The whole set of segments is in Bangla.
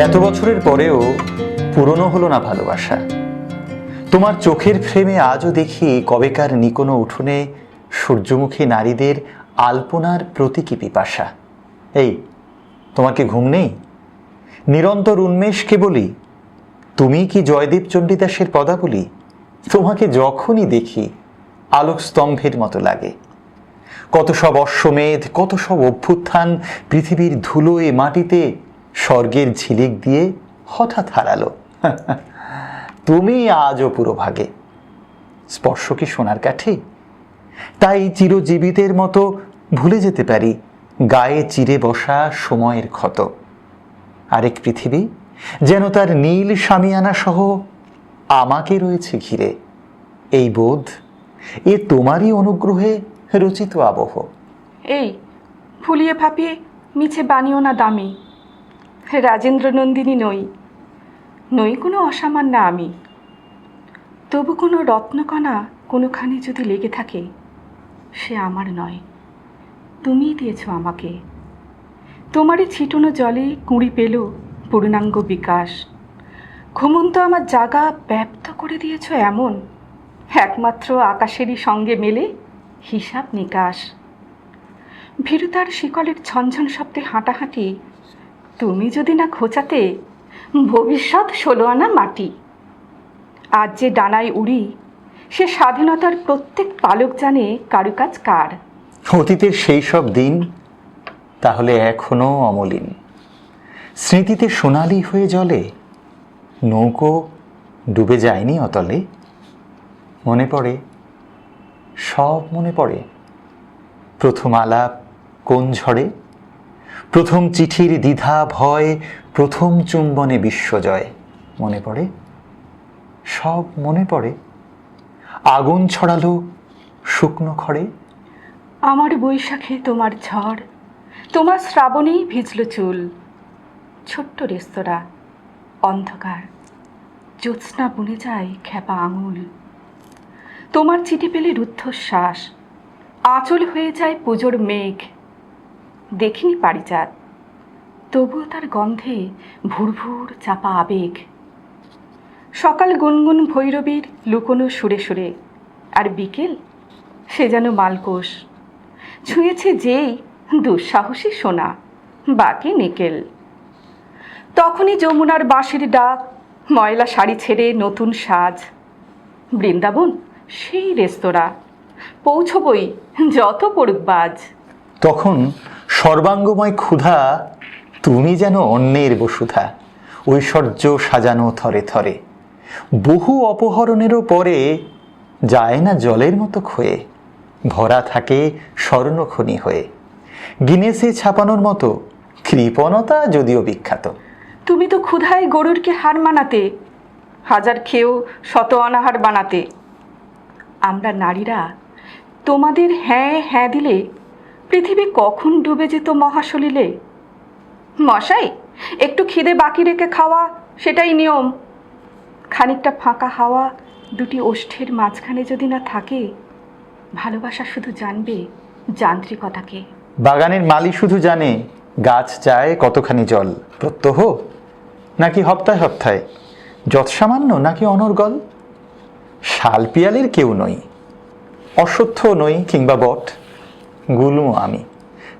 এত বছরের পরেও পুরনো হলো না ভালোবাসা। তোমার চোখের ফ্রেমে আজও দেখি কবেকার নিকোনো উঠোনে সূর্যমুখী নারীদের আলপনার প্রতীকী পিপাসা। এই, তোমার কি ঘুম নেই? নিরন্তর উন্মেষকে বলি, তুমি কি জয়দীপ চণ্ডীদাসের পদাবলী? তোমাকে যখনই দেখি আলোক স্তম্ভের মতো লাগে। কত সব অশ্বমেধ, কত সব অভ্যুত্থান পৃথিবীর ধুলোয় মাটিতে স্বর্গের ঝিলিক দিয়ে হঠাৎ হারালো। তুমি আজও পুরো ভাগে। স্পর্শ কি সোনার কাঠি? তাই চিরজীবিতের মতো ভুলে যেতে পারি গায়ে চিরে বসা সময়ের ক্ষত। আরেক পৃথিবী যেন তার নীল শামিয়ানা সহ আমাকে রয়েছে ঘিরে। এই বোধ, এ তোমারই অনুগ্রহে রচিত আবহ। এই, ফুলিয়ে ফাঁপিয়ে মিছে বানিও না দামি। রাজেন্দ্র নন্দিনী নই, নই কোনো অসামান্য আমি। তবু কোনো রত্নকণা কোনোখানে যদি লেগে থাকে, সে আমার নয়, তুমিই দিয়েছ আমাকে। তোমারই ছিটনো জলে কুঁড়ি পেল পূর্ণাঙ্গ বিকাশ। ঘুমন্ত আমার জাগা ব্যপ্ত করে দিয়েছ এমন, একমাত্র আকাশেরই সঙ্গে মেলে হিসাব নিকাশ। ভীরুতার শিকলের ঝনঝন শব্দে হাঁটাহাঁটি তুমি যদি না খোঁচাতে, ভবিষ্যৎ 16 আনা মাটি। আজ যে ডানায় উড়ি, সে স্বাধীনতার প্রত্যেক পালক জানে কারুকাজ কার। অতীতের সেই সব দিন তাহলে এখনো অমলিন, স্মৃতিতে সোনালি হয়ে জ্বলে। নৌকো ডুবে যায়নি অতলে। মনে পড়ে, সব মনে পড়ে। প্রথম আলাপ কোন ঝড়ে, প্রথম চিঠির দ্বিধা ভয়, প্রথম চুম্বনে বিশ্বজয়। মনে পড়ে, সব মনে পড়ে। আগুন ছড়ালো শুকনো খড়ে। আমার বৈশাখে তোমার ঝড়, তোমার শ্রাবণেই ভিজল চুল। ছোট্ট রেস্তোরাঁ, অন্ধকার, জ্যোৎস্না বুনে যায় খ্যাপা আঙুল। তোমার চিঠি পেলে রুদ্ধশ্বাস, আঁচল হয়ে যায় পুজোর মেঘ। দেখিনি পারিজাত, তবুও তার গন্ধে ভুরভুর চাপা আবেগ। সকাল গুনগুন ভৈরবীর লুকোনো সুরে সুরে, আর বিকেল সে যেন মালকোষ। ছুঁয়েছে যেই দুঃসাহসী সোনা, বাকি নিকেল। তখনই যমুনার বাঁশির ডাক, ময়লা শাড়ি ছেড়ে নতুন সাজ। বৃন্দাবন সেই রেস্তোরাঁ, পৌঁছবই যত পড়ুক বাজ। তখন সর্বাঙ্গময় ক্ষুধা, তুমি যেন অন্যের বসুধা। ঐশ্বর্য সাজানো থরে থরে, বহু অপহরণেরও পরে যায় না জলের মতো ক্ষয়ে। ভরা থাকে স্বর্ণখনি হয়ে, গিনেসে ছাপানোর মতো কৃপণতা যদিও বিখ্যাত। তুমি তো ক্ষুধায় গরুরকে হার মানাতে, হাজার খেয়েও শত অনাহার বানাতে। আমরা নারীরা তোমাদের হ্যাঁ হ্যাঁ দিলে পৃথিবী কখন ডুবে যেত মহাসলিলে। মশাই, একটু খিদে বাকি রেখে খাওয়া, সেটাই নিয়ম। খানিকটা ফাঁকা হাওয়া দুটি ওষ্ঠের মাঝখানে যদি না থাকে, ভালোবাসা শুধু জানবে যান্ত্রিকতাকে। বাগানের মালি শুধু জানে গাছ চায় কতখানি জল, প্রত্যহ নাকি হপ্তায় হপ্তায়, যৎসামান্য নাকি অনর্গল। শাল পিয়ালের কেউ নই, অশ্বত্থ নই কিংবা বট, গুলুম আমি,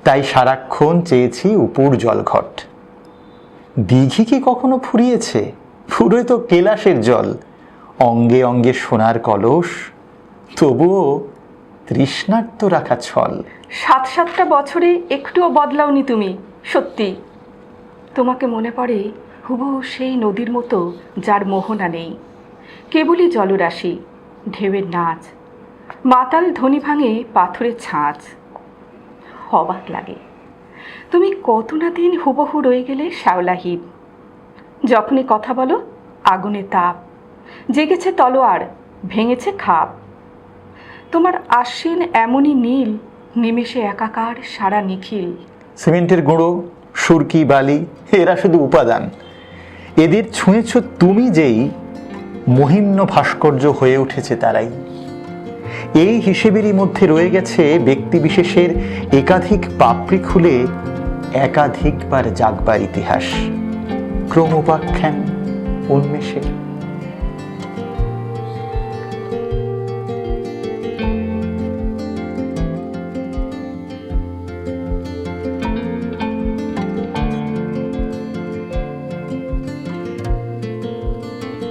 তাই সারাক্ষণ চেয়েছি উপুর জলঘট। দিঘি কি কখনো ফুরিয়েছে? ফুরোয় তো কেলাসের জল। অঙ্গে অঙ্গে সোনার কলস, তবুও তৃষ্ণার্ত রাখা ছল। 7-7টা বছরে একটুও বদলাওনি তুমি, সত্যি। তোমাকে মনে পড়ে হুবহু সেই নদীর মতো যার মোহনা নেই, কেবলই জলরাশি, ঢেউয়ের নাচ, মাতাল ধ্বনি ভাঙে পাথরের ছাঁচ। অবাক লাগে, তুমি কত না দিন হুবহু রয়ে গেলে শ্যাওলাহীন। যখনই কথা বলো আগুনের তাপ, জেগেছে তলোয়ার, ভেঙেছে খাপ। তোমার আশ্বিন এমনই নীল, নিমেষে একাকার সারা নিখিল। সিমেন্টের গুঁড়ো, সুরকি, বালি, এরা শুধু উপাদান। এদের ছুঁয়েছ তুমি যেই, মহিম্ন ভাস্কর্য হয়ে উঠেছে তারাই। এই হিসেবেরই মধ্যে রয়ে গেছে ব্যক্তিবিশেষের একাধিক পাপড়ি খুলে একাধিকবার জাগবার ইতিহাস। ক্রমোপাখ্যান উন্মেষে।